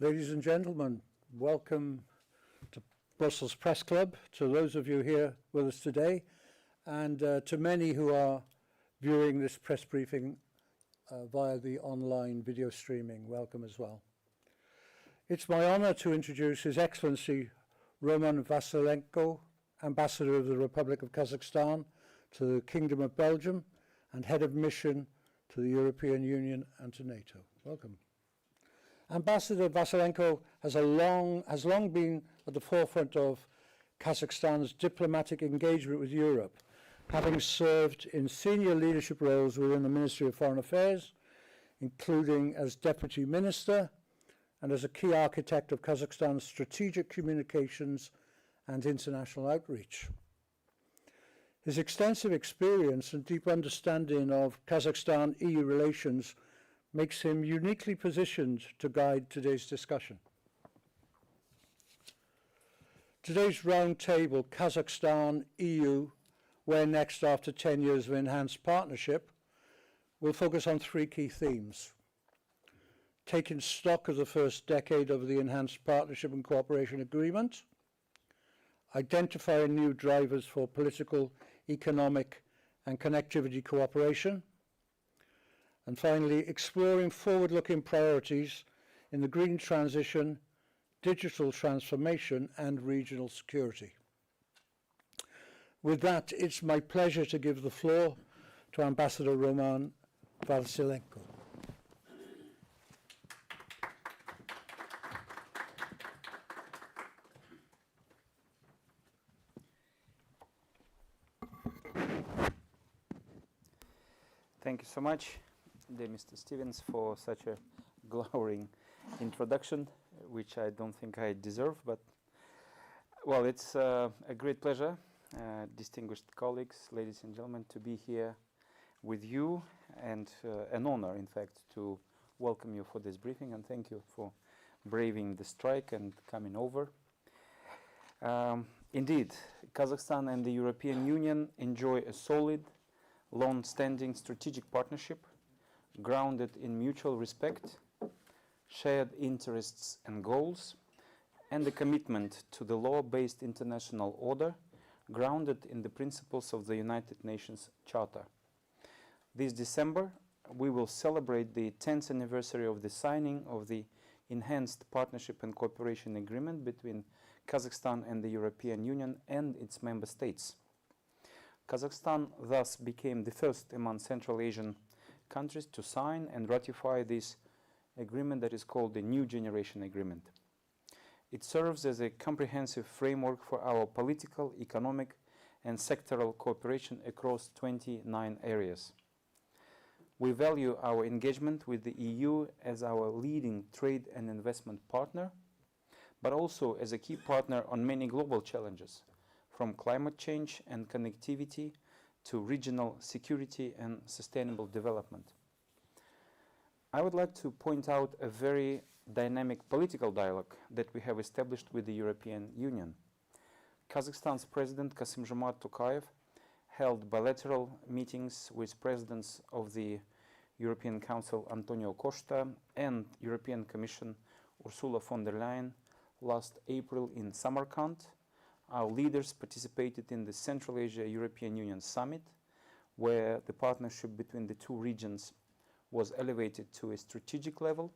Ladies and gentlemen, welcome to Brussels Press Club, to those of you here with us today, and to many who are viewing this press briefing via the online video streaming. Welcome as well. It's my honor to introduce His Excellency Roman VASSILENKO, Ambassador of the Republic of Kazakhstan to the Kingdom of Belgium and Head of Mission to the European Union and to NATO. Welcome. Ambassador VASSILENKO has long been at the forefront of Kazakhstan's diplomatic engagement with Europe, having served in senior leadership roles within the Ministry of Foreign Affairs, including as Deputy Minister and as a key architect of Kazakhstan's strategic communications and international outreach. His extensive experience and deep understanding of Kazakhstan-EU relations makes him uniquely positioned to guide today's discussion. Today's roundtable, Kazakhstan-EU, Where Next After 10 Years of Enhanced Partnership, will focus on three key themes. Taking stock of the first decade of the Enhanced Partnership and Cooperation Agreement, identifying new drivers for political, economic and connectivity cooperation, and finally, exploring forward-looking priorities in the green transition, digital transformation, and regional security. With that, it's my pleasure to give the floor to Ambassador Roman VASSILENKO. Thank you so much, dear Mr. Stevens, for such a glowing introduction, which I don't think I deserve, but well, it's a great pleasure, distinguished colleagues, ladies and gentlemen, to be here with you, and an honor, in fact, to welcome you for this briefing, and thank you for braving the strike and coming over. Indeed, Kazakhstan and the European Union enjoy a solid, long-standing strategic partnership grounded in mutual respect, shared interests and goals, and a commitment to the law-based international order grounded in the principles of the United Nations Charter. This December, we will celebrate the 10th anniversary of the signing of the Enhanced Partnership and Cooperation Agreement between Kazakhstan and the European Union and its member states. Kazakhstan thus became the first among Central Asian countries to sign and ratify this agreement that is called the New Generation Agreement. It serves as a comprehensive framework for our political, economic, and sectoral cooperation across 29 areas. We value our engagement with the EU as our leading trade and investment partner, but also as a key partner on many global challenges, from climate change and connectivity to regional security and sustainable development. I would like to point out a very dynamic political dialogue that we have established with the European Union. Kazakhstan's President Kassym-Jomart Tokayev held bilateral meetings with presidents of the European Council Antonio Costa and European Commission Ursula von der Leyen last April in Samarkand. Our leaders participated in the Central Asia-European Union Summit, where the partnership between the two regions was elevated to a strategic level.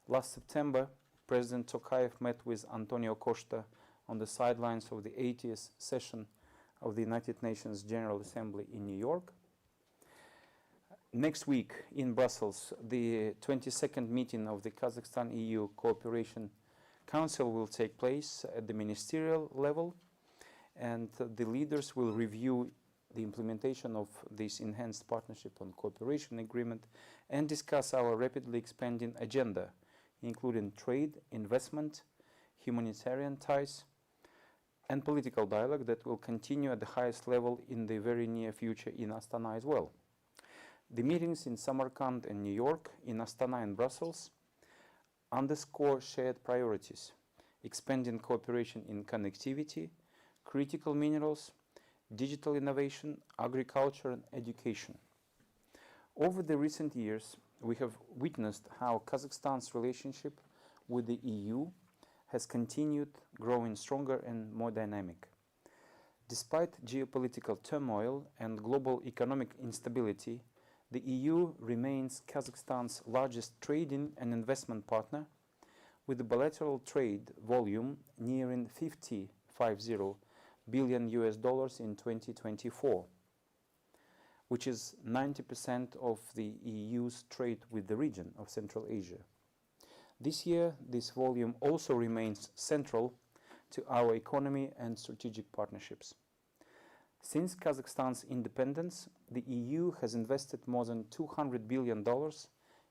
Last September, President Tokayev met with Antonio Costa on the sidelines of the 80th session of the United Nations General Assembly in New York. Next week in Brussels, the 22nd meeting of the Kazakhstan-EU Cooperation Council will take place at the ministerial level, and the leaders will review the implementation of this Enhanced Partnership and Cooperation Agreement and discuss our rapidly expanding agenda, including trade, investment, humanitarian ties, and political dialogue that will continue at the highest level in the very near future in Astana as well. The meetings in Samarkand and New York, in Astana and Brussels, underscore shared priorities, expanding cooperation in connectivity, critical minerals, digital innovation, agriculture, and education. Over the recent years, we have witnessed how Kazakhstan's relationship with the EU has continued growing stronger and more dynamic. Despite geopolitical turmoil and global economic instability, the EU remains Kazakhstan's largest trading and investment partner, with the bilateral trade volume nearing 50 billion US dollars in 2024, which is 90% of the EU's trade with the region of Central Asia. This year, this volume also remains central to our economy and strategic partnerships. Since Kazakhstan's independence, the EU has invested more than $200 billion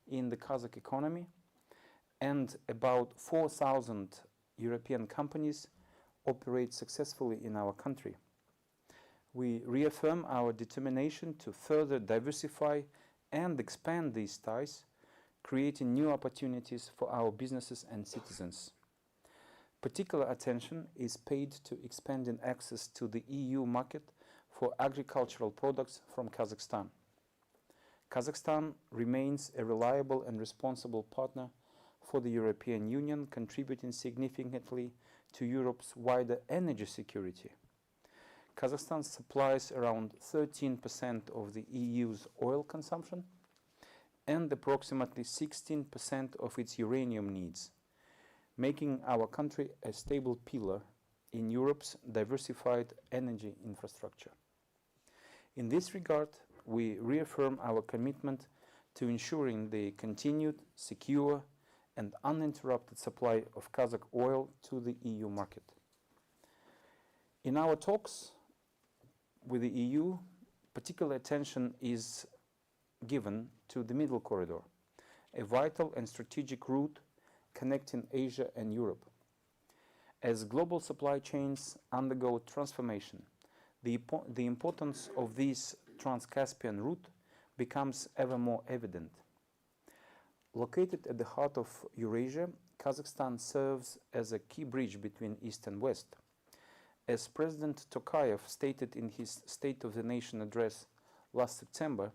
in the Kazakh economy, and about 4,000 European companies operate successfully in our country. We reaffirm our determination to further diversify and expand these ties, creating new opportunities for our businesses and citizens. Particular attention is paid to expanding access to the EU market for agricultural products from Kazakhstan. Kazakhstan remains a reliable and responsible partner for the European Union, contributing significantly to Europe's wider energy security. Kazakhstan supplies around 13% of the EU's oil consumption and approximately 16% of its uranium needs, making our country a stable pillar in Europe's diversified energy infrastructure. In this regard, we reaffirm our commitment to ensuring the continued, secure, and uninterrupted supply of Kazakh oil to the EU market. In our talks with the EU, particular attention is given to the Middle Corridor, a vital and strategic route connecting Asia and Europe. As global supply chains undergo transformation, the importance of this Trans-Caspian route becomes ever more evident. Located at the heart of Eurasia, Kazakhstan serves as a key bridge between East and West. As President Tokayev stated in his State of the Nation address last September,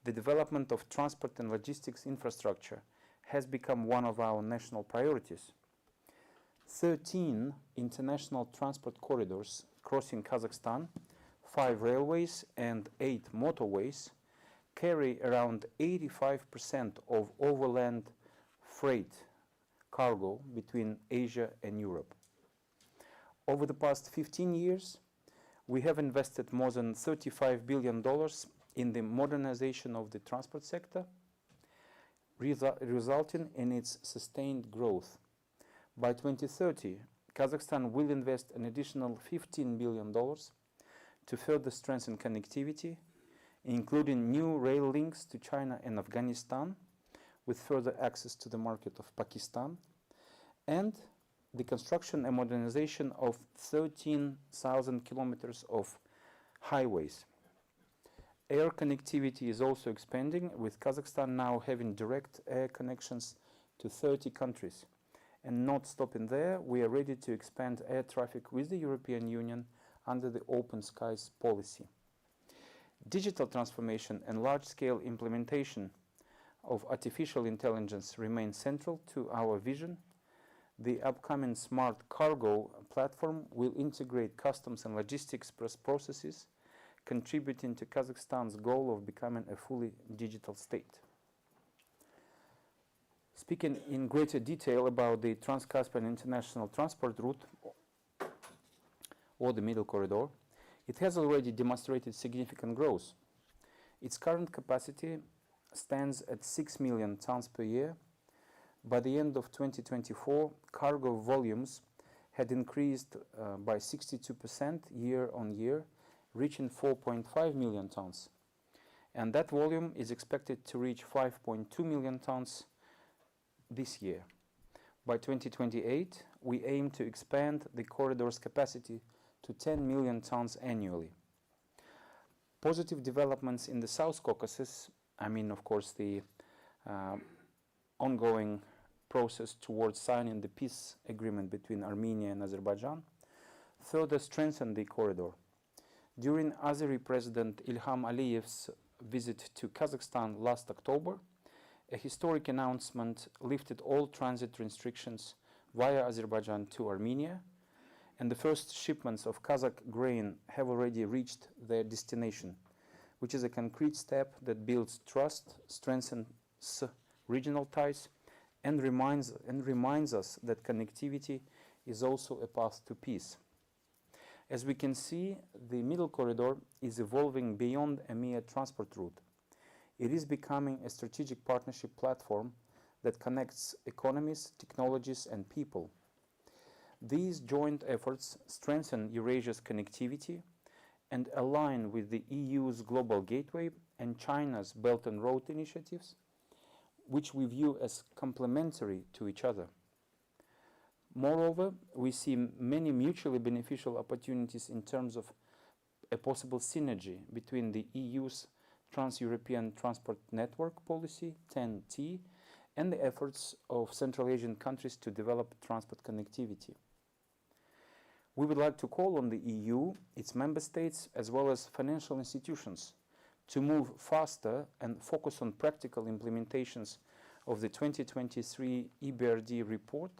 the development of transport and logistics infrastructure has become one of our national priorities. 13 international transport corridors crossing Kazakhstan, 5 railways and 8 motorways carry around 85% of overland freight cargo between Asia and Europe. Over the past 15 years, we have invested more than $35 billion in the modernization of the transport sector, resulting in its sustained growth. By 2030, Kazakhstan will invest an additional $15 billion to further strengthen connectivity, including new rail links to China and Afghanistan, with further access to the market of Pakistan, and the construction and modernization of 13,000 kilometers of highways. Air connectivity is also expanding, with Kazakhstan now having direct air connections to 30 countries. And not stopping there, we are ready to expand air traffic with the European Union under the Open Skies policy. Digital transformation and large-scale implementation of artificial intelligence remain central to our vision. The upcoming smart cargo platform will integrate customs and logistics processes, contributing to Kazakhstan's goal of becoming a fully digital state. Speaking in greater detail about the Trans-Caspian International Transport Route, or the Middle Corridor, it has already demonstrated significant growth. Its current capacity stands at 6 million tons per year. By the end of 2024, cargo volumes had increased by 62% year on year, reaching 4.5 million tons. And that volume is expected to reach 5.2 million tons this year. By 2028, we aim to expand the corridor's capacity to 10 million tons annually. Positive developments in the South Caucasus, of course, the ongoing process towards signing the peace agreement between Armenia and Azerbaijan, further strengthened the corridor. During Azeri President Ilham Aliyev's visit to Kazakhstan last October, a historic announcement lifted all transit restrictions via Azerbaijan to Armenia, and the first shipments of Kazakh grain have already reached their destination, which is a concrete step that builds trust, strengthens regional ties, and reminds us that connectivity is also a path to peace. As we can see, the Middle Corridor is evolving beyond a mere transport route. It is becoming a strategic partnership platform that connects economies, technologies, and people. These joint efforts strengthen Eurasia's connectivity and align with the EU's Global Gateway and China's Belt and Road initiatives, which we view as complementary to each other. Moreover, we see many mutually beneficial opportunities in terms of a possible synergy between the EU's Trans-European Transport Network policy, TEN-T, and the efforts of Central Asian countries to develop transport connectivity. We would like to call on the EU, its member states, as well as financial institutions to move faster and focus on practical implementations of the 2023 EBRD report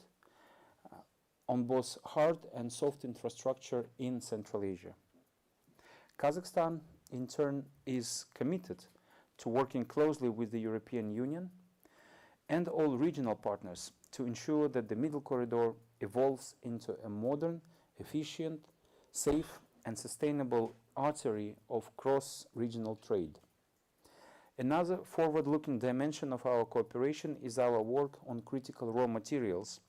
on both hard and soft infrastructure in Central Asia. Kazakhstan, in turn, is committed to working closely with the European Union and all regional partners to ensure that the Middle Corridor evolves into a modern, efficient, safe, and sustainable artery of cross-regional trade. Another forward-looking dimension of our cooperation is our work on critical raw materials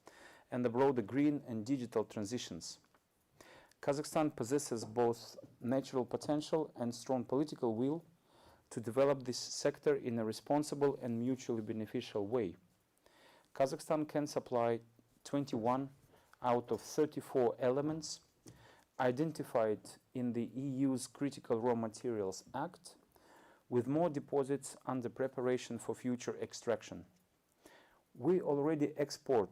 and the broader green and digital transitions. Kazakhstan possesses both natural potential and strong political will to develop this sector in a responsible and mutually beneficial way. Kazakhstan can supply 21 out of 34 elements identified in the EU's Critical Raw Materials Act, with more deposits under preparation for future extraction. We already export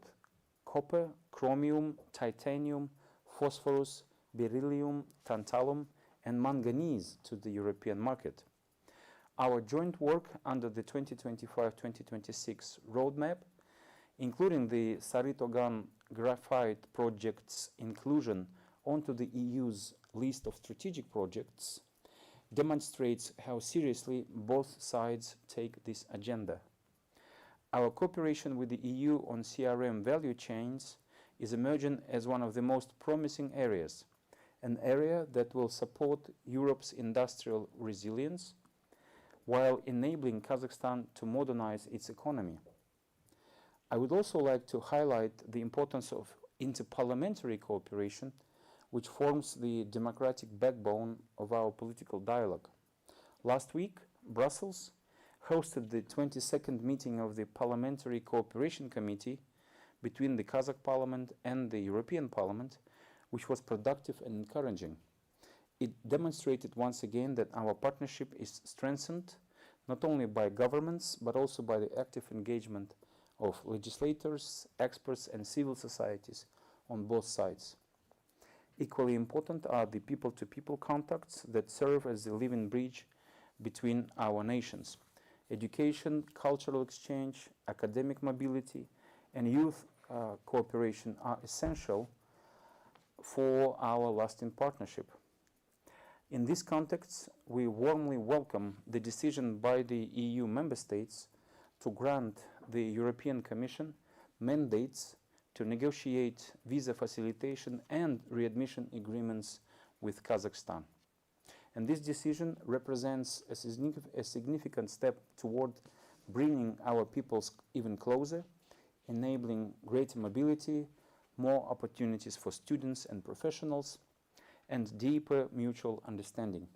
copper, chromium, titanium, phosphorus, beryllium, tantalum, and manganese to the European market. Our joint work under the 2025-2026 roadmap, including the Saritogan graphite project's inclusion onto the EU's list of strategic projects, demonstrates how seriously both sides take this agenda. Our cooperation with the EU on CRM value chains is emerging as one of the most promising areas, an area that will support Europe's industrial resilience while enabling Kazakhstan to modernize its economy. I would also like to highlight the importance of interparliamentary cooperation, which forms the democratic backbone of our political dialogue. Last week, Brussels hosted the 22nd meeting of the Parliamentary Cooperation Committee between the Kazakh Parliament and the European Parliament, which was productive and encouraging. It demonstrated once again that our partnership is strengthened not only by governments, but also by the active engagement of legislators, experts, and civil societies on both sides. Equally important are the people-to-people contacts that serve as the living bridge between our nations. Education, cultural exchange, academic mobility, and youth cooperation are essential for our lasting partnership. In this context, we warmly welcome the decision by the EU member states to grant the European Commission mandates to negotiate visa facilitation and readmission agreements with Kazakhstan. And this decision represents a significant step toward bringing our peoples even closer, enabling greater mobility, more opportunities for students and professionals, and deeper mutual understanding.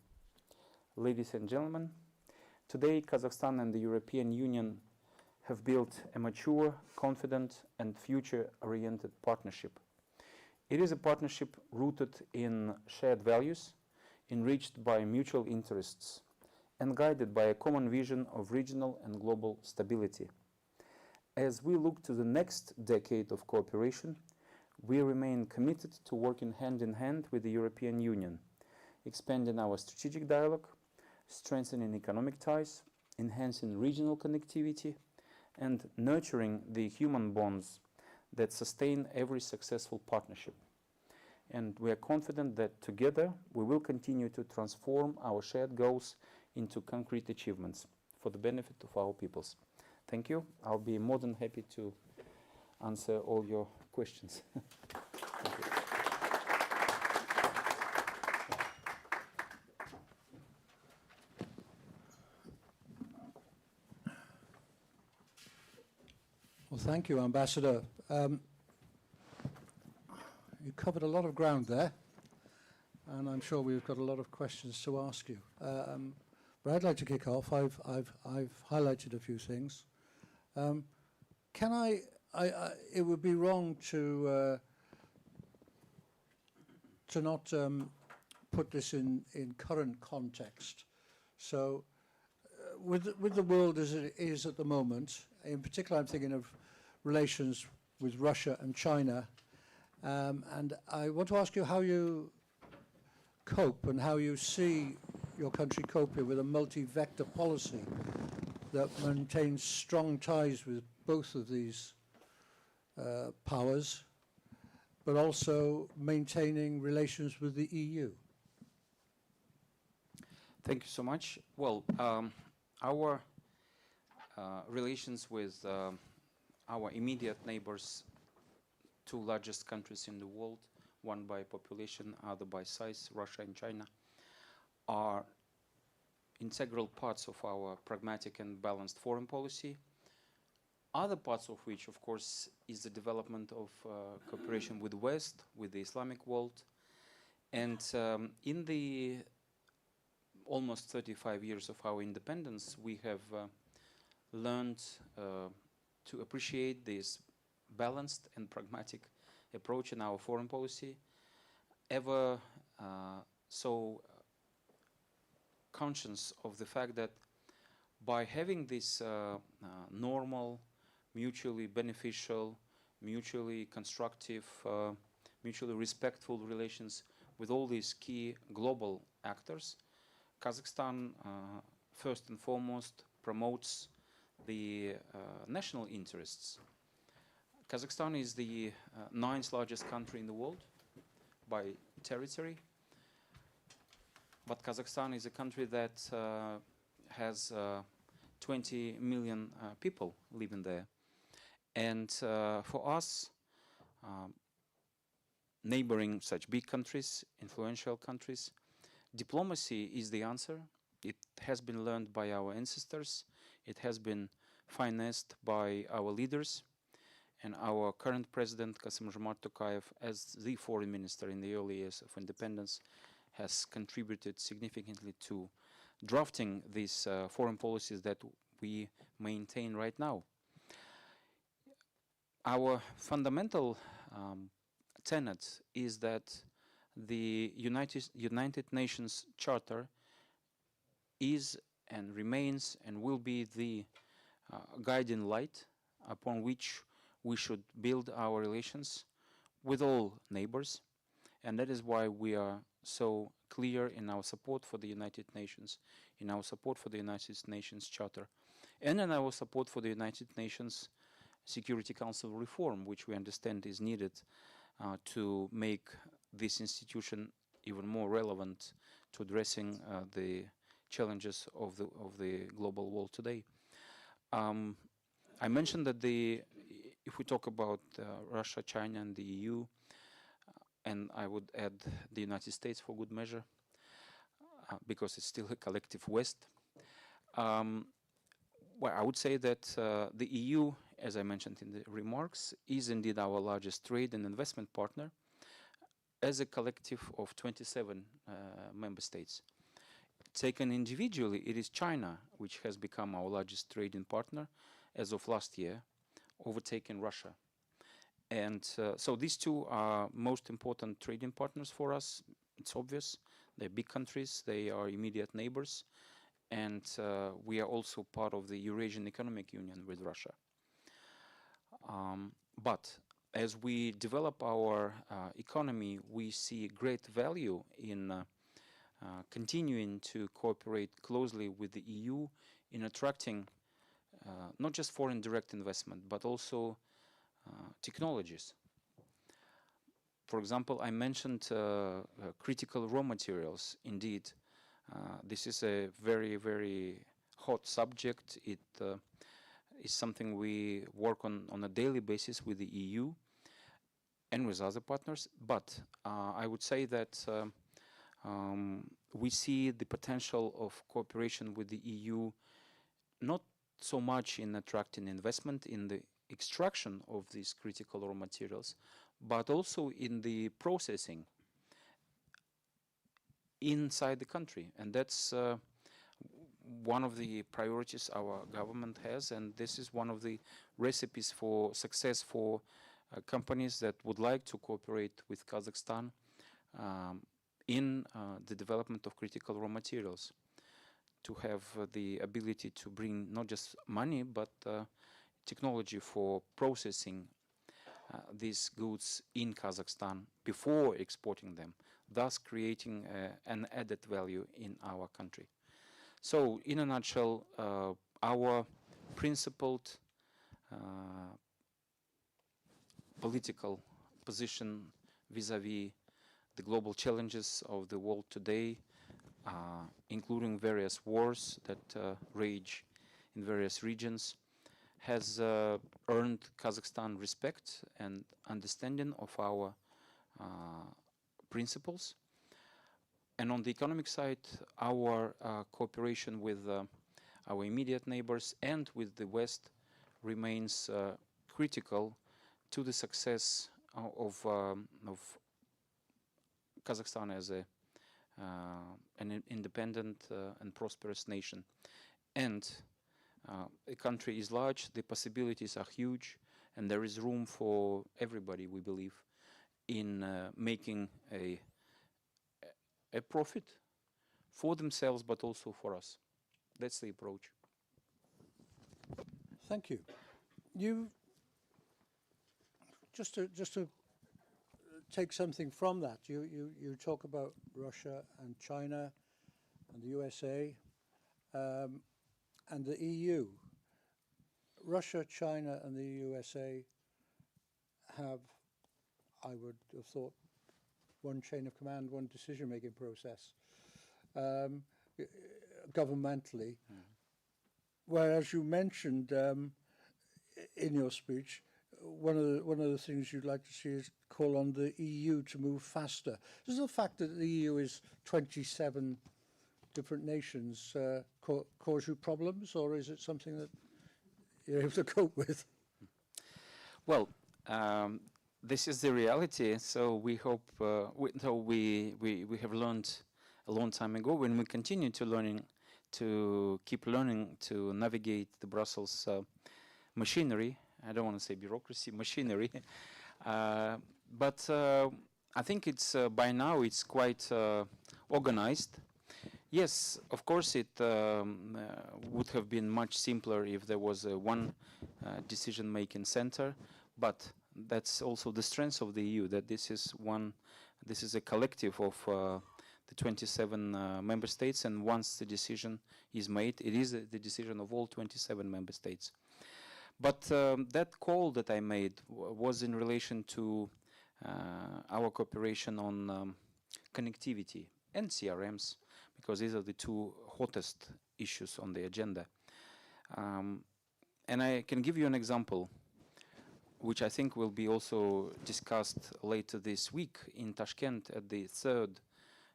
Ladies and gentlemen, today Kazakhstan and the European Union have built a mature, confident, and future-oriented partnership. It is a partnership rooted in shared values, enriched by mutual interests, and guided by a common vision of regional and global stability. As we look to the next decade of cooperation, we remain committed to working hand in hand with the European Union, expanding our strategic dialogue, strengthening economic ties, enhancing regional connectivity, and nurturing the human bonds that sustain every successful partnership. And we are confident that together we will continue to transform our shared goals into concrete achievements for the benefit of our peoples. Thank you. I'll be more than happy to answer all your questions. Thank you. Well, thank you, Ambassador. You covered a lot of ground there, and I'm sure we've got a lot of questions to ask you. But I'd like to kick off. I've highlighted a few things. Can I it would be wrong to not put this in current context. So with the world as it is at the moment, in particular I'm thinking of relations with Russia and China, and I want to ask you how you cope and how you see your country coping with a multi-vector policy that maintains strong ties with both of these powers, but also maintaining relations with the EU. Thank you so much. Well, our relations with our immediate neighbors, two largest countries in the world, one by population, other by size, Russia and China, are integral parts of our pragmatic and balanced foreign policy. Other parts of which, of course, is the development of cooperation with the West, with the Islamic world. And in the almost 35 years of our independence, we have learned to appreciate this balanced and pragmatic approach in our foreign policy, ever so conscious of the fact that by having this normal, mutually beneficial, mutually constructive, mutually respectful relations with all these key global actors, Kazakhstan first and foremost promotes the national interests. Kazakhstan is the ninth largest country in the world by territory, but Kazakhstan is a country that has 20 million people living there. And for us, neighboring such big countries, influential countries, diplomacy is the answer. It has been learned by our ancestors. It has been financed by our leaders. And our current president, Kassym-Jomart Tokayev, as the foreign minister in the early years of independence, has contributed significantly to drafting these foreign policies that we maintain right now. Our fundamental tenet is that the United Nations Charter is and remains and will be the guiding light upon which we should build our relations with all neighbors. And that is why we are so clear in our support for the United Nations, in our support for the United Nations Charter, and in our support for the United Nations Security Council reform, which we understand is needed to make this institution even more relevant to addressing the challenges of the global world today. I mentioned that if we talk about Russia, China, and the EU, and I would add the United States for good measure, because it's still a collective West. Well, I would say that the EU, as I mentioned in the remarks, is indeed our largest trade and investment partner as a collective of 27 member states. Taken individually, it is China which has become our largest trading partner as of last year, overtaking Russia. And so these two are most important trading partners for us. It's obvious. They're big countries. They are immediate neighbors. And we are also part of the Eurasian Economic Union with Russia. But as we develop our economy, we see great value in continuing to cooperate closely with the EU in attracting not just foreign direct investment, but also technologies. For example, I mentioned critical raw materials. Indeed, this is a very, very hot subject. It is something we work on a daily basis with the EU and with other partners. But I would say that we see the potential of cooperation with the EU not so much in attracting investment in the extraction of these critical raw materials, but also in the processing inside the country. And that's one of the priorities our government has, and this is one of the recipes for success for companies that would like to cooperate with Kazakhstan in the development of critical raw materials, to have the ability to bring not just money, but technology for processing these goods in Kazakhstan before exporting them, thus creating an added value in our country. So, in a nutshell, our principled political position vis-à-vis the global challenges of the world today, including various wars that rage in various regions, has earned Kazakhstan respect and understanding of our principles. And on the economic side, our cooperation with our immediate neighbors and with the West remains critical to the success of Kazakhstan as an independent and prosperous nation. And the country is large, the possibilities are huge, and there is room for everybody, we believe, in making a profit for themselves, but also for us. That's the approach. Thank you. You just to take something from that. You talk about Russia and China and the USA and the EU. Russia, China, and the USA have, I would have thought, one chain of command, one decision-making process, governmentally. Whereas you mentioned in your speech, one of the things you'd like to see is call on the EU to move faster. Does the fact that the EU is 27 different nations cause you problems, or is it something that you're able to cope with? Well, this is the reality. So we hope. We have learned a long time ago, and we continue to keep learning to navigate the Brussels machinery. I don't want to say bureaucracy, machinery, but I think it's by now it's quite organized. Yes, of course, it would have been much simpler if there was one decision-making center, but that's also the strength of the EU, that this is a collective of the 27 member states, and once the decision is made, it is the decision of all 27 member states. But that call that I made was in relation to our cooperation on connectivity and CRMs, because these are the two hottest issues on the agenda. And I can give you an example, which I think will be also discussed later this week in Tashkent at the third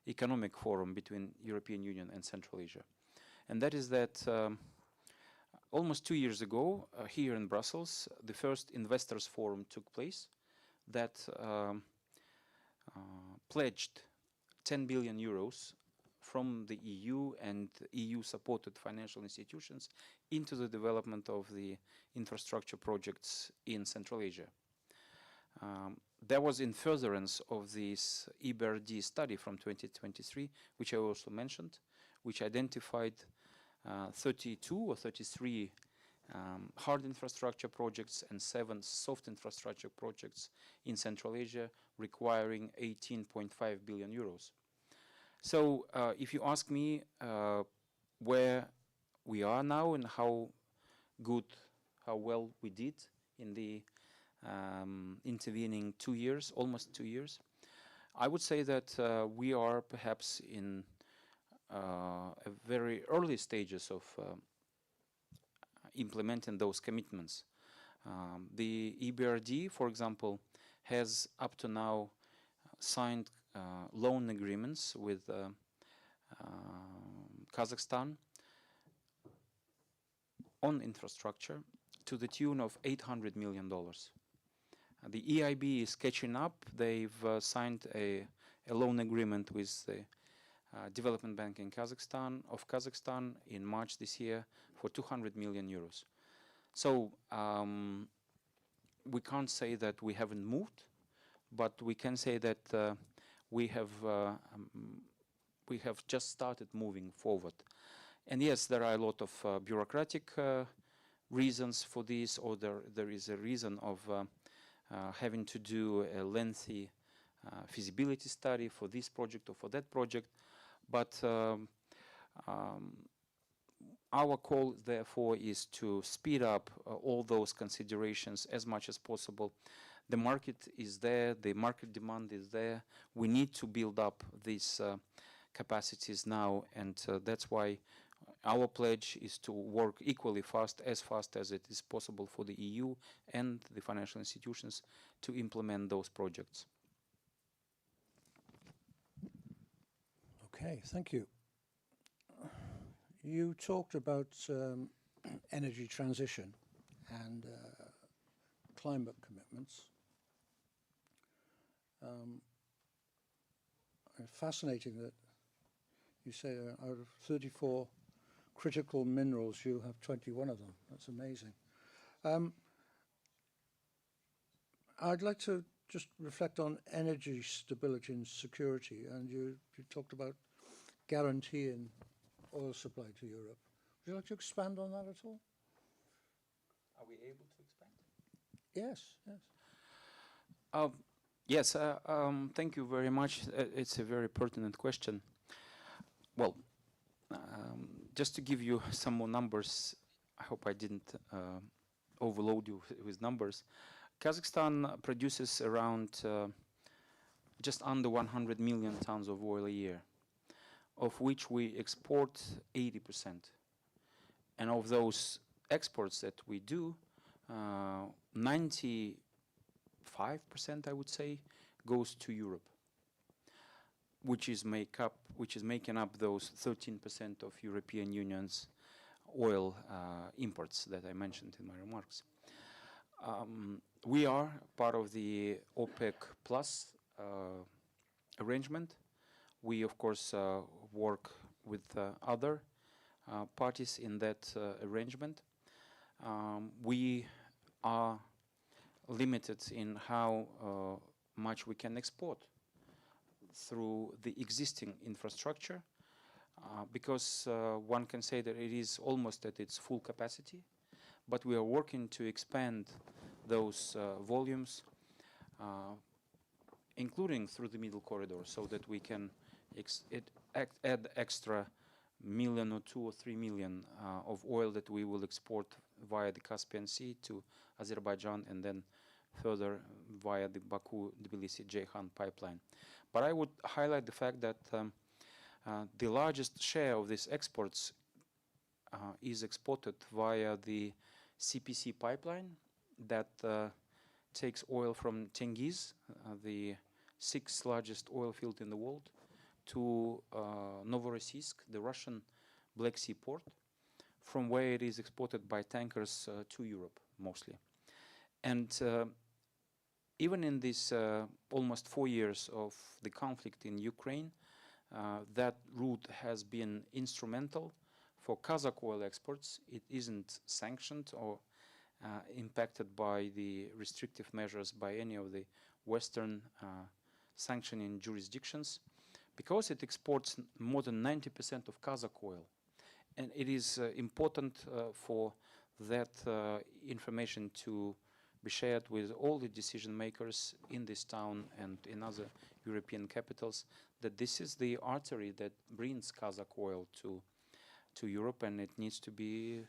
economic forum between European Union and Central Asia. And that is that almost 2 years ago, here in Brussels, the first investors forum took place that pledged 10 billion euros from the EU and EU-supported financial institutions into the development of the infrastructure projects in Central Asia. That was in furtherance of this EBRD study from 2023, which I also mentioned, which identified 32 or 33 hard infrastructure projects and 7 soft infrastructure projects in Central Asia requiring 18.5 billion euros. So if you ask me where we are now and how good, how well we did in the intervening 2 years, almost 2 years. I would say that we are perhaps in a very early stages of implementing those commitments. The EBRD, for example, has up to now signed loan agreements with Kazakhstan on infrastructure to the tune of $800 million. The EIB is catching up. They've signed a loan agreement with the Development Bank in Kazakhstan in March this year for 200 million euros. So we can't say that we haven't moved, but we can say that we have just started moving forward. And yes, there are a lot of bureaucratic reasons for this, or there is a reason of having to do a lengthy feasibility study for this project or for that project. But our call, therefore, is to speed up all those considerations as much as possible. The market is there, the market demand is there. We need to build up these capacities now, and that's why our pledge is to work equally fast as it is possible for the EU and the financial institutions to implement those projects. Okay, thank you. You talked about energy transition and climate commitments. Fascinating that you say out of 34 critical minerals, you have 21 of them. That's amazing. I'd like to just reflect on energy stability and security, and you talked about guaranteeing oil supply to Europe. Would you like to expand on that at all? Are we able to expand? Yes, Yes, yes. thank you very much. It's a very pertinent question. Well, just to give you some more numbers, I hope I didn't overload you with numbers. Kazakhstan produces around just under 100 million tons of oil a year, of which we export 80%. And of those exports that we do, 95%, I would say, goes to Europe, which is making up those 13% of European Union's oil imports that I mentioned in my remarks. We are part of the OPEC Plus arrangement. We, of course, work with other parties in that arrangement. We are limited in how much we can export through the existing infrastructure, because one can say that it is almost at its full capacity, but we are working to expand those volumes, including through the middle corridor, so that we can add extra million or 2 or 3 million of oil that we will export via the Caspian Sea to Azerbaijan, and then further via the Baku-Tbilisi-Ceyhan pipeline. But I would highlight the fact that the largest share of these exports is exported via the CPC pipeline that takes oil from Tengiz, the 6th largest oil field in the world, to Novorossiysk, the Russian Black Sea port, from where it is exported by tankers to Europe mostly. And even in this almost 4 years of the conflict in Ukraine, that route has been instrumental for Kazakh oil exports. It isn't sanctioned or impacted by the restrictive measures by any of the Western sanctioning jurisdictions, because it exports more than 90% of Kazakh oil. And it is important for that information to be shared with all the decision makers in this town and in other European capitals, that this is the artery that brings Kazakh oil to Europe, and it needs to be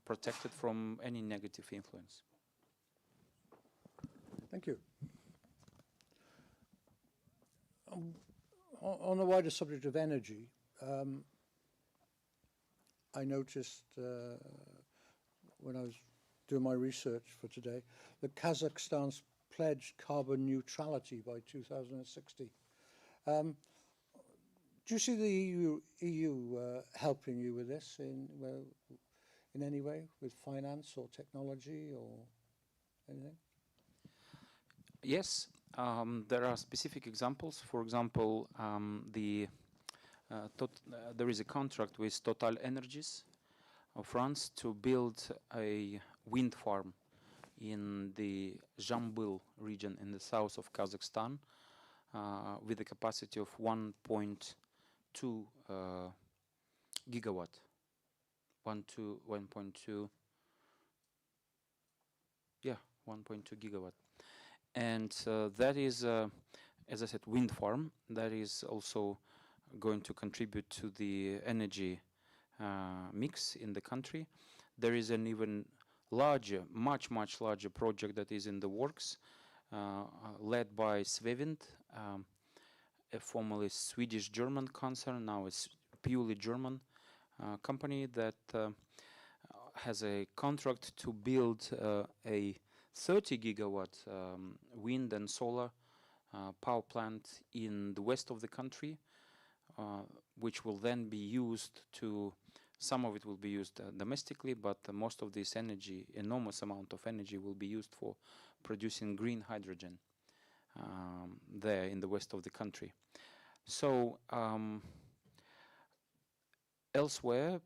protected from any negative influence. Thank you. On the wider subject of energy, I noticed when I was doing my research for today that Kazakhstan's pledged carbon neutrality by 2060. Do you see the EU helping you with this in any way, with finance or technology or anything? Yes, there are specific examples. For example, there is a contract with Total Energies of France to build a wind farm in the Jambil region in the south of Kazakhstan with a capacity of 1.2 gigawatt. 1.2 gigawatt. And that is, as I said, wind farm. That is also going to contribute to the energy mix in the country. There is an even larger, much larger project that is in the works, led by Svevind, a formerly Swedish-German concern, now it's purely German company that has a contract to build a 30 gigawatt wind and solar power plant in the west of the country, which will then be used to, some of it will be used domestically, but most of this energy, enormous amount of energy, will be used for producing green hydrogen there in the west of the country. So elsewhere,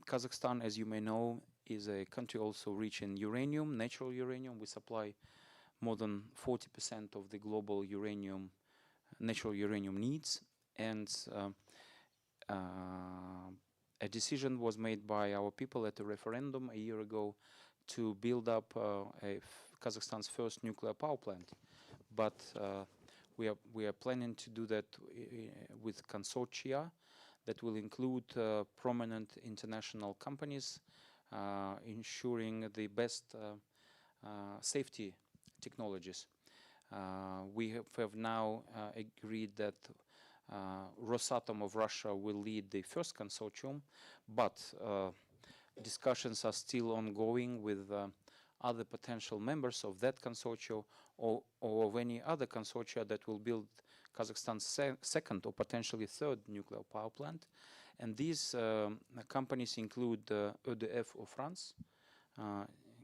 Kazakhstan, as you may know, is a country also rich in uranium, natural uranium. We supply more than 40% of the global uranium, natural uranium needs. And a decision was made by our people at a referendum a year ago to build up Kazakhstan's first nuclear power plant. But we are planning to do that with consortia that will include prominent international companies, ensuring the best safety technologies. We have now agreed that Rosatom of Russia will lead the first consortium, but discussions are still ongoing with other potential members of that consortium or of any other consortia that will build Kazakhstan's second or potentially third nuclear power plant. And these companies include EDF of France,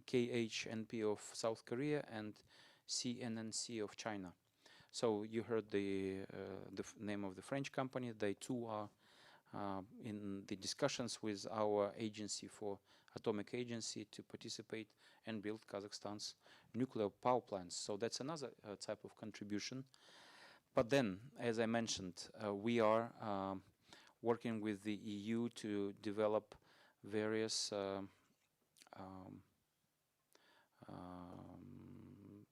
KHNP of South Korea, and CNNC of China. So you heard the name of the French company. They too are in the discussions with our agency for atomic agency to participate and build Kazakhstan's nuclear power plants. So that's another type of contribution. But then, as I mentioned, we are working with the EU to develop various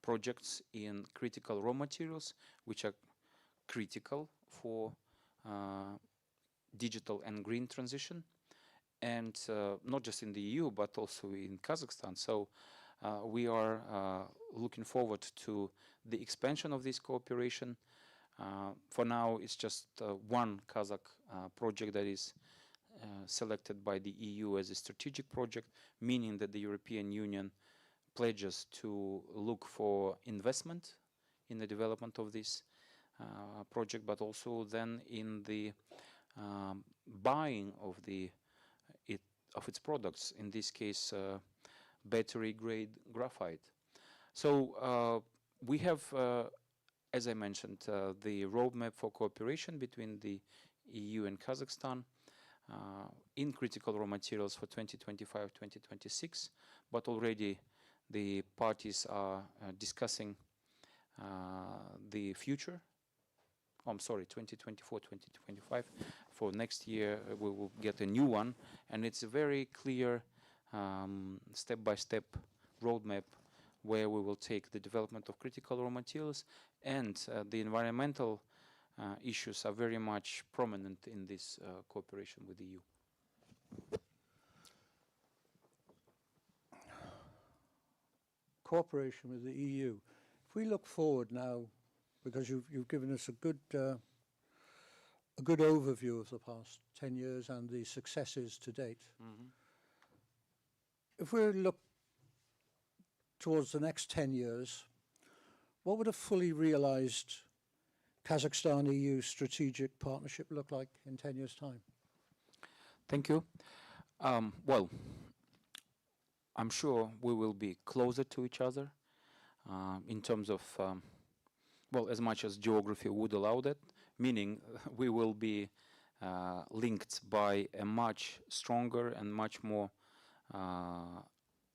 projects in critical raw materials, which are critical for digital and green transition, and not just in the EU, but also in Kazakhstan. So we are looking forward to the expansion of this cooperation. For now, it's just one Kazakh project that is selected by the EU as a strategic project, meaning that the European Union pledges to look for investment in the development of this project, but also then in the buying of its products, in this case battery-grade graphite. So we have, as I mentioned, the roadmap for cooperation between the EU and Kazakhstan in critical raw materials for 2025-2026, but already the parties are discussing the future. I'm sorry, 2024-2025. For next year, we will get a new one, and it's a very clear step-by-step roadmap where we will take the development of critical raw materials, and the environmental issues are very much prominent in this cooperation with the EU. cooperation with the EU. If we look forward now, because you've given us a good overview of the past 10 years and the successes to date. If we look towards the next 10 years, what would a fully realized Kazakhstan-EU strategic partnership look like in 10 years' time? Thank you. Well, I'm sure we will be closer to each other in terms of, well, as much as geography would allow that, meaning we will be linked by a much stronger and much more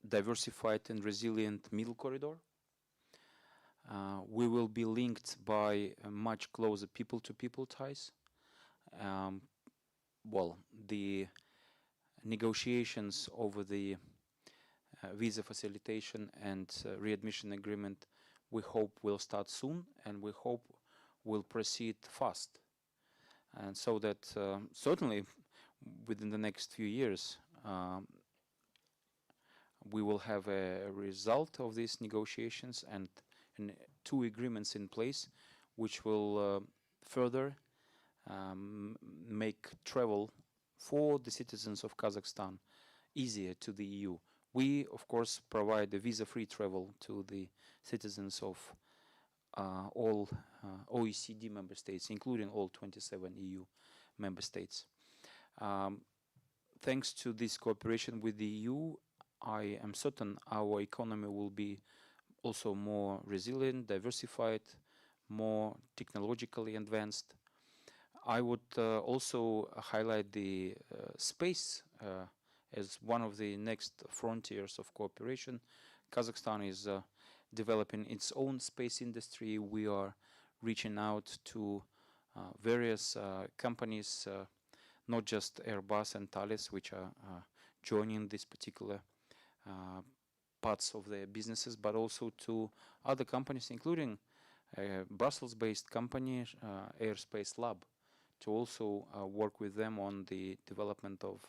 diversified and resilient middle corridor. We will be linked by much closer people-to-people ties. Well, the negotiations over the visa facilitation and readmission agreement, we hope will start soon, and we hope will proceed fast. And so that certainly within the next few years, we will have a result of these negotiations and two agreements in place, which will further make travel for the citizens of Kazakhstan easier to the EU. We, of course, provide a visa-free travel to the citizens of all OECD member states, including all 27 EU member states. Thanks to this cooperation with the EU, I am certain our economy will be also more resilient, diversified, more technologically advanced. I would also highlight the space as one of the next frontiers of cooperation. Kazakhstan is developing its own space industry. We are reaching out to various companies, not just Airbus and Thales, which are joining this particular parts of their businesses, but also to other companies, including a Brussels-based company, Airspace Lab, to also work with them on the development of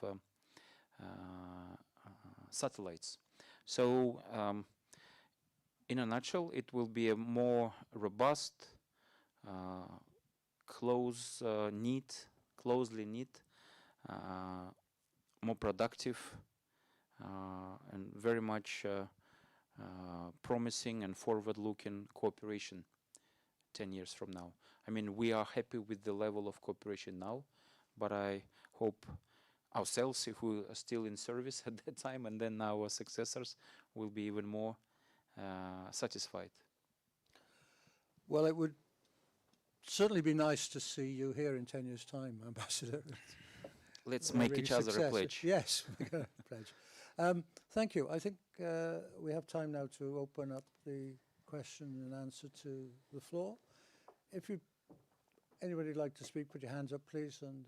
satellites. So, in a nutshell, it will be a more robust, closely knit, more productive, and very much promising and forward-looking cooperation 10 years from now. I mean, we are happy with the level of cooperation now, but I hope ourselves, if we are still in service at that time, and then our successors will be even more satisfied. Well, it would certainly be nice to see you here in 10 years' time, Ambassador. Let's make each other a pledge. Yes, we're going to pledge. Thank you. I think we have time now to open up the question and answer to the floor. If anybody would like to speak, put your hands up, please. And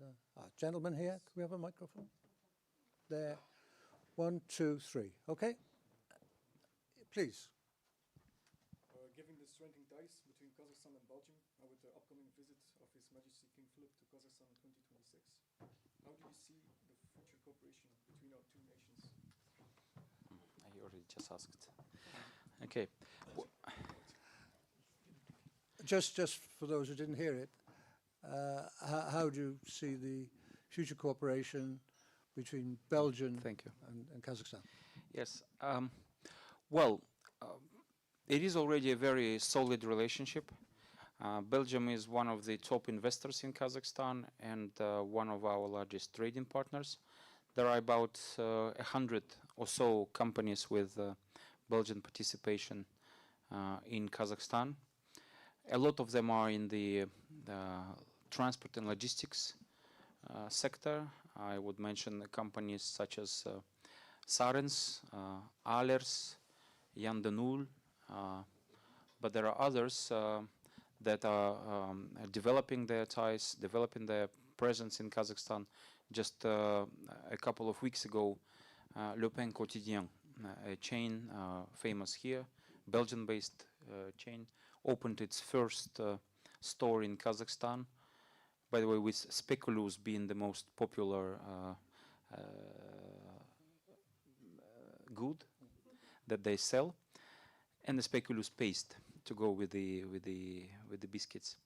gentleman here, can we have a microphone? There. 1, 2, 3. Okay. Please. Given the strengthening ties between Kazakhstan and Belgium, and with the upcoming visit of His Majesty King Philip to Kazakhstan in 2026, how do you see the future cooperation between our two nations? I already just asked. Okay. Just for those who didn't hear it, how do you see the future cooperation between Belgium and Kazakhstan? Yes. Well, it is already a very solid relationship. Belgium is one of the top investors in Kazakhstan and one of our largest trading partners. There are about 100 or so companies with Belgian participation in Kazakhstan. A lot of them are in the transport and logistics sector. I would mention companies such as Sarens, Alers, Yandenul, but there are others that are developing their ties, developing their presence in Kazakhstan. Just a couple of weeks ago, Le Pain Quotidien, a chain famous here, Belgian-based chain, opened its first store in Kazakhstan. By the way, with Speculoos being the most popular good that they sell. and the speculous paste to go with the biscuits.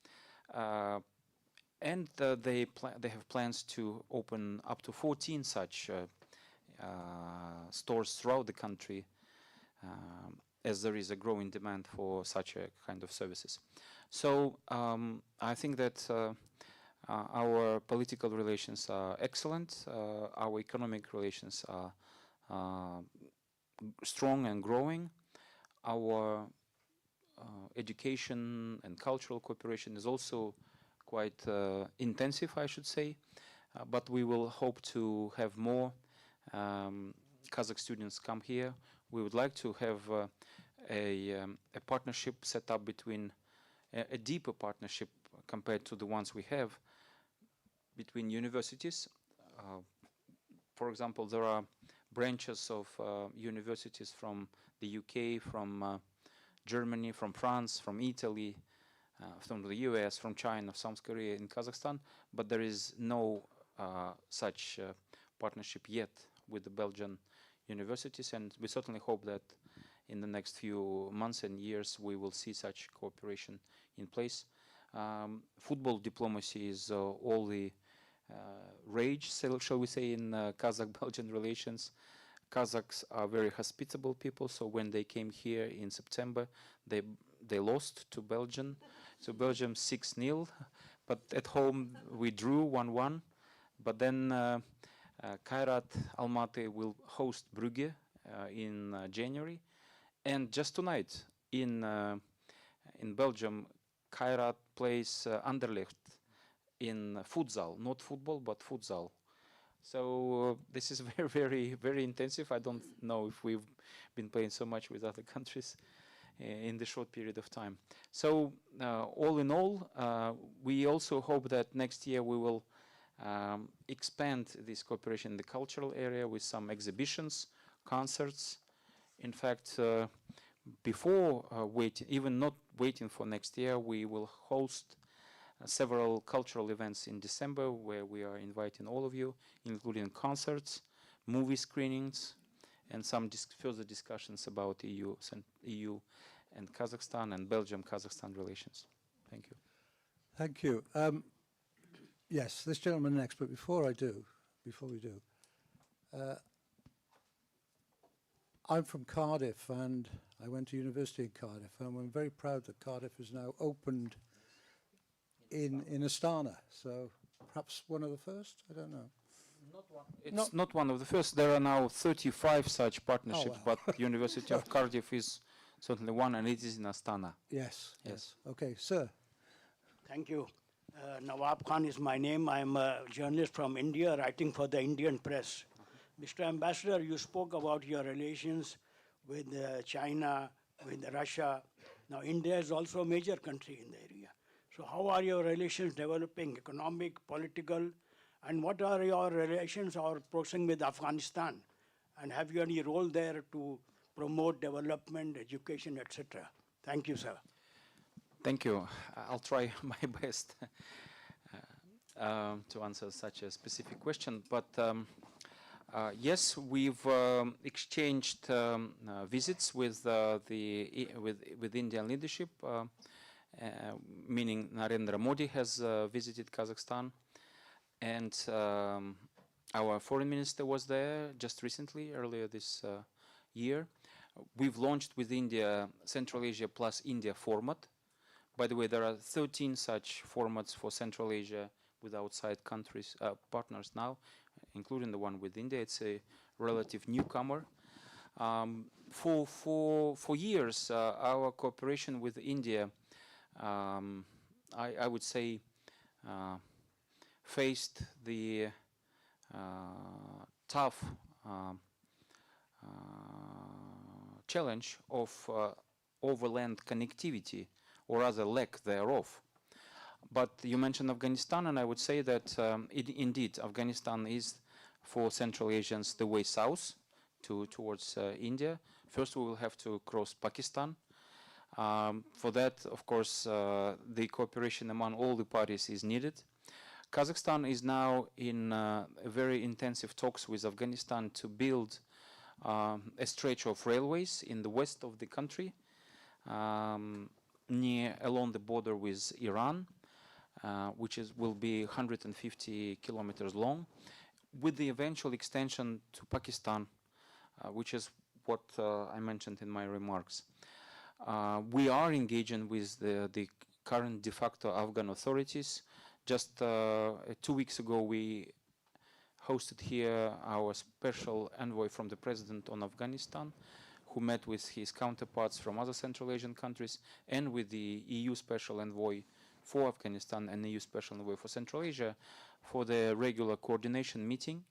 And they have plans to open up to 14 such stores throughout the country, as there is a growing demand for such a kind of services. So I think that our political relations are excellent, our economic relations are strong and growing, our education and cultural cooperation is also quite intensive, I should say, but we will hope to have more Kazakh students come here. We would like to have a partnership set up between a deeper partnership compared to the ones we have between universities. For example, there are branches of universities from the UK, from Germany, from France, from Italy, from the US, from China, South Korea, in Kazakhstan, but there is no such partnership yet with the Belgian universities, and we certainly hope that in the next few months and years we will see such cooperation in place. Football diplomacy is all the rage, shall we say, in Kazakh-Belgian relations. Kazakhs are very hospitable people, so when they came here in September, they lost to Belgium. So Belgium 6-0, but at home we drew 1-1. But then Kairat Almaty will host Brugge in January, and just tonight in Belgium, Kairat plays Anderlecht in futsal, not football, but futsal. So this is very, very, very intensive. I don't know if we've been playing so much with other countries in the short period of time. So all in all, we also hope that next year we will expand this cooperation in the cultural area with some exhibitions, concerts. In fact, before even not waiting for next year, we will host several cultural events in December where we are inviting all of you, including concerts, movie screenings, and some further discussions about EU and Kazakhstan and Belgium-Kazakhstan relations. Thank you. Thank you. Yes, this gentleman next, but before we do, I'm from Cardiff, and I went to university in Cardiff, and I'm very proud that Cardiff is now opened in Astana. So perhaps one of the first, I don't know. It's not one of the first. There are now 35 such partnerships, wow. but University of Cardiff is certainly one, and it is in Astana. Yes, yes. Okay, sir. Thank you. Nawab Khan is my name. I'm a journalist from India writing for the Indian press. Mr. Ambassador, you spoke about your relations with China, with Russia. Now, India is also a major country in the area. So how are your relations developing, economic, political, and what are your relations or progressing with Afghanistan? And have you any role there to promote development, education, etc.? Thank you, sir. Thank you. I'll try my best to answer such a specific question. But yes, we've exchanged visits with Indian leadership, meaning Narendra Modi has visited Kazakhstan, and our foreign minister was there just recently, earlier this year. We've launched with India Central Asia plus India format. By the way, there are 13 such formats for Central Asia with outside countries, partners now, including the one with India. It's a relative newcomer. For years, our cooperation with India, I would say, faced the tough challenge of overland connectivity, or rather lack thereof. But you mentioned Afghanistan, and I would say that indeed Afghanistan is for Central Asians the way south towards India. First, we will have to cross Pakistan. For that, of course, the cooperation among all the parties is needed. Kazakhstan is now in very intensive talks with Afghanistan to build a stretch of railways in the west of the country. near along the border with Iran, which will be 150 kilometers long, with the eventual extension to Pakistan, which is what I mentioned in my remarks. We are engaging with the current de facto Afghan authorities. Just 2 weeks ago, we hosted here our special envoy from the president on Afghanistan, who met with his counterparts from other Central Asian countries, and with the EU special envoy for Afghanistan and the EU special envoy for Central Asia for the regular coordination meeting.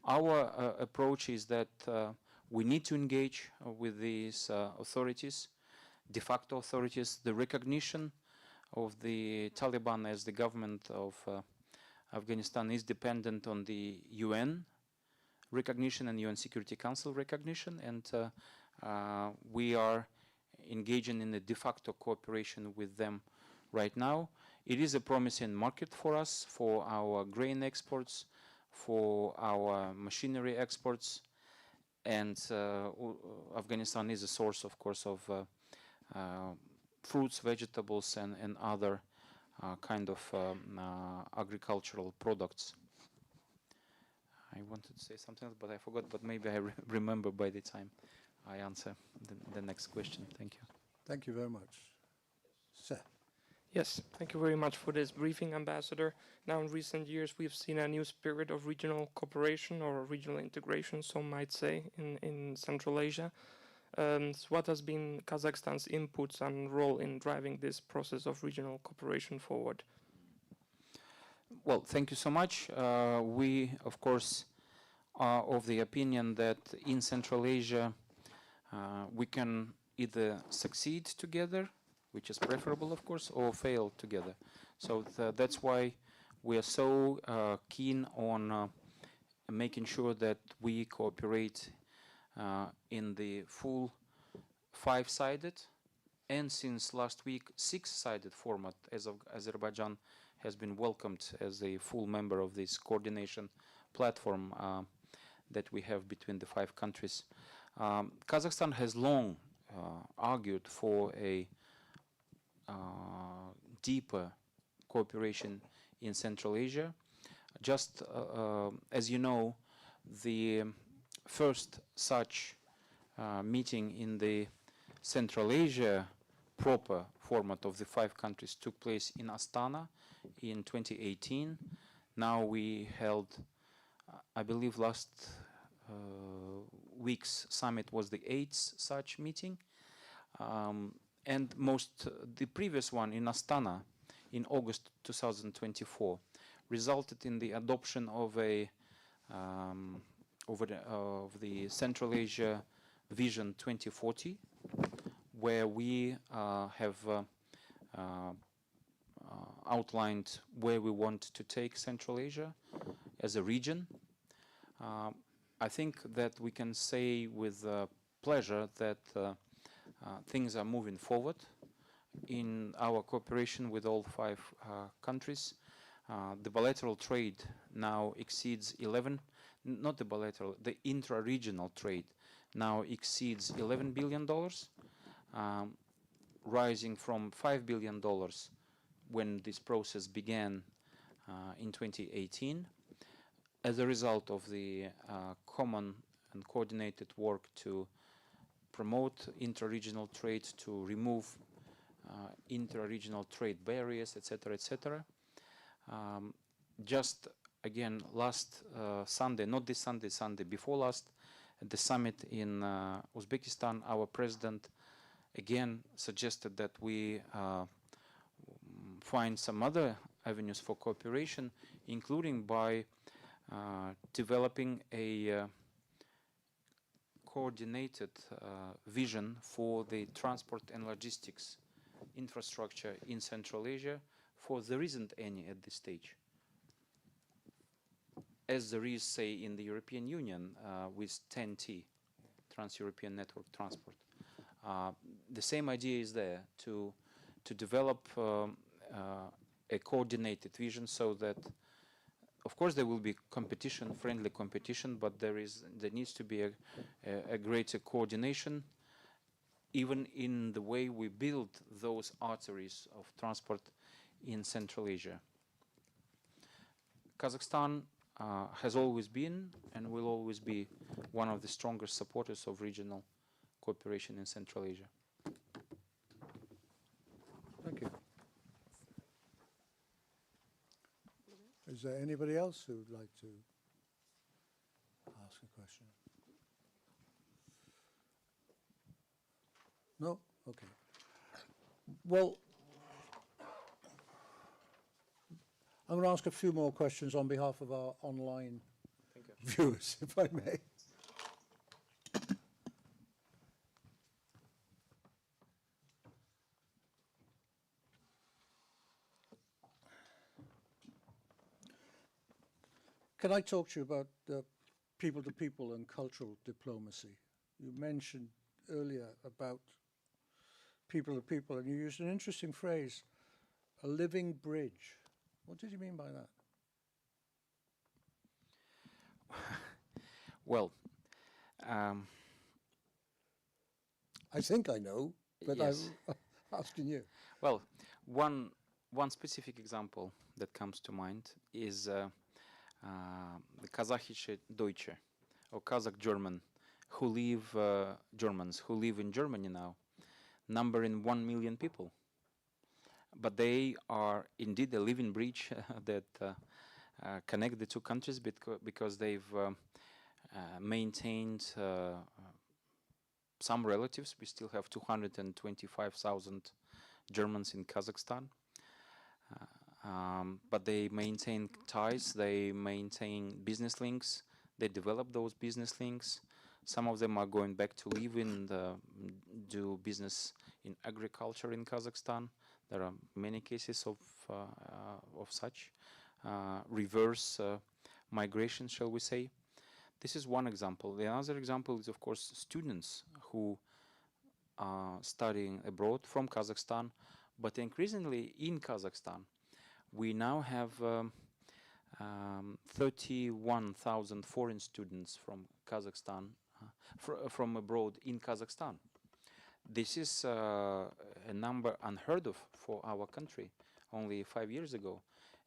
Our approach is that we need to engage with these authorities, de facto authorities. The recognition of the Taliban as the government of Afghanistan is dependent on the UN recognition and UN Security Council recognition, and we are engaging in a de facto cooperation with them right now. It is a promising market for us, for our grain exports, for our machinery exports, and Afghanistan is a source, of course, of fruits, vegetables, and other kind of agricultural products. I wanted to say something else, but I forgot, but maybe I remember by the time I answer the next question. Thank you. Thank you very much. Sir. Yes, thank you very much for this briefing, Ambassador. Now, in recent years, we've seen a new spirit of regional cooperation or regional integration, some might say, in Central Asia. So what has been Kazakhstan's inputs and role in driving this process of regional cooperation forward? Well, thank you so much. We, of course, are of the opinion that in Central Asia, we can either succeed together, which is preferable, of course, or fail together. So that's why we are so keen on making sure that we cooperate in the full 5-sided and, since last week, 6-sided format, as Azerbaijan has been welcomed as a full member of this coordination platform that we have between the 5 countries. Kazakhstan has long argued for a deeper cooperation in Central Asia. Just as you know, the first such meeting in the Central Asia proper format of the 5 countries took place in Astana in 2018. Now we held, I believe last week's summit was the 8th such meeting. And the previous one in Astana in August 2024 resulted in the adoption of the Central Asia Vision 2040, where we have outlined where we want to take Central Asia as a region. I think that we can say with pleasure that things are moving forward in our cooperation with all 5 countries. The bilateral trade now exceeds the intra-regional trade now exceeds $11 billion, rising from $5 billion when this process began in 2018, as a result of the common and coordinated work to promote intra-regional trade, to remove intra-regional trade barriers, etc., etc. Just again, last Sunday, not this Sunday, Sunday before last, at the summit in Uzbekistan, our president again suggested that we find some other avenues for cooperation, including by developing a coordinated vision for the transport and logistics infrastructure in Central Asia, for there isn't any at this stage, as there is, say, in the European Union with TEN-T, Trans-European Network Transport. The same idea is there, to develop a coordinated vision, so that, of course, there will be competition, friendly competition, but there needs to be a greater coordination even in the way we build those arteries of transport in Central Asia. Kazakhstan has always been and will always be one of the strongest supporters of regional cooperation in Central Asia. Thank you. Is there anybody else who would like to ask a question? No? Okay. Well, I'm going to ask a few more questions on behalf of our online viewers, if I may. Can I talk to you about people-to-people and cultural diplomacy? You mentioned earlier about people-to-people, and you used an interesting phrase, a living bridge. What did you mean by that? Well, I think I know, but yes. I'm asking you. Well, one specific example that comes to mind is the Kazakhische Deutsche, or Kazakh German, Germans who live in Germany now, numbering 1 million people. But they are indeed a living bridge that connect the two countries because they've maintained some relatives. We still have 225,000 Germans in Kazakhstan. But they maintain ties, they maintain business links, they develop those business links. Some of them are going back to live and do business in agriculture in Kazakhstan. There are many cases of such reverse migration, shall we say. This is one example. The other example is, of course, students who are studying abroad from Kazakhstan, but increasingly in Kazakhstan. We now have 31,000 foreign students from Kazakhstan, from abroad in Kazakhstan. This is a number unheard of for our country only 5 years ago.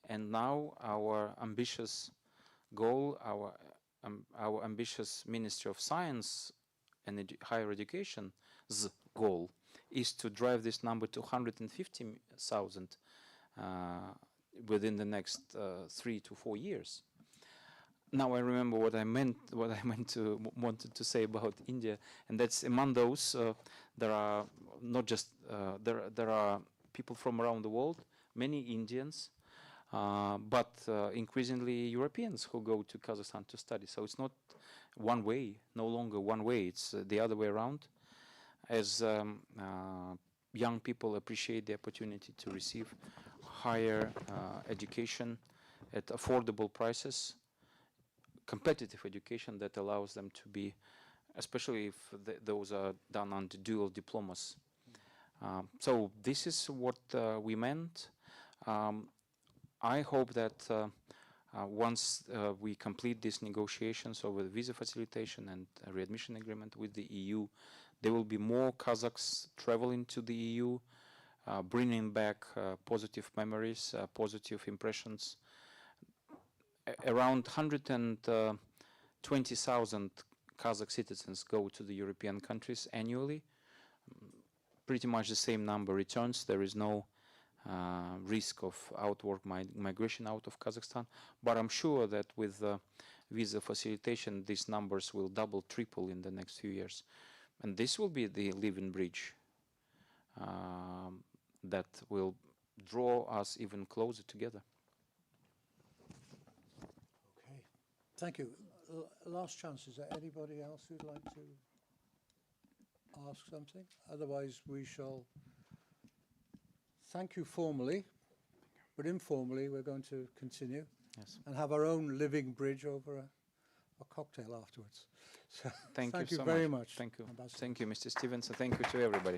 And now our ambitious goal, our ambitious Ministry of Science and Higher Education's goal is to drive this number to 150,000 within the next 3 to 4 years. Now I remember what I wanted to say about India, and that's among those there are not just there are people from around the world, many Indians, but increasingly Europeans who go to Kazakhstan to study. So it's not one way, no longer one way. It's the other way around. As young people appreciate the opportunity to receive higher education at affordable prices, competitive education that allows them to be, especially if those are done under dual diplomas. So this is what we meant. I hope that once we complete these negotiations over the visa facilitation and readmission agreement with the EU, there will be more Kazakhs traveling to the EU, bringing back positive memories, positive impressions. Around 120,000 Kazakh citizens go to the European countries annually. Pretty much the same number returns. There is no risk of outward migration out of Kazakhstan. But I'm sure that with visa facilitation, these numbers will double, triple in the next few years. And this will be the living bridge that will draw us even closer together. Okay. Thank you. Last chance. Is there anybody else who'd like to ask something? Otherwise, we shall thank you formally, but informally, we're going to continue and have our own living bridge over a cocktail afterwards. So Thank you so very much. much. Thank you. Ambassador. Thank you, Mr. Stevens, and thank you to everybody.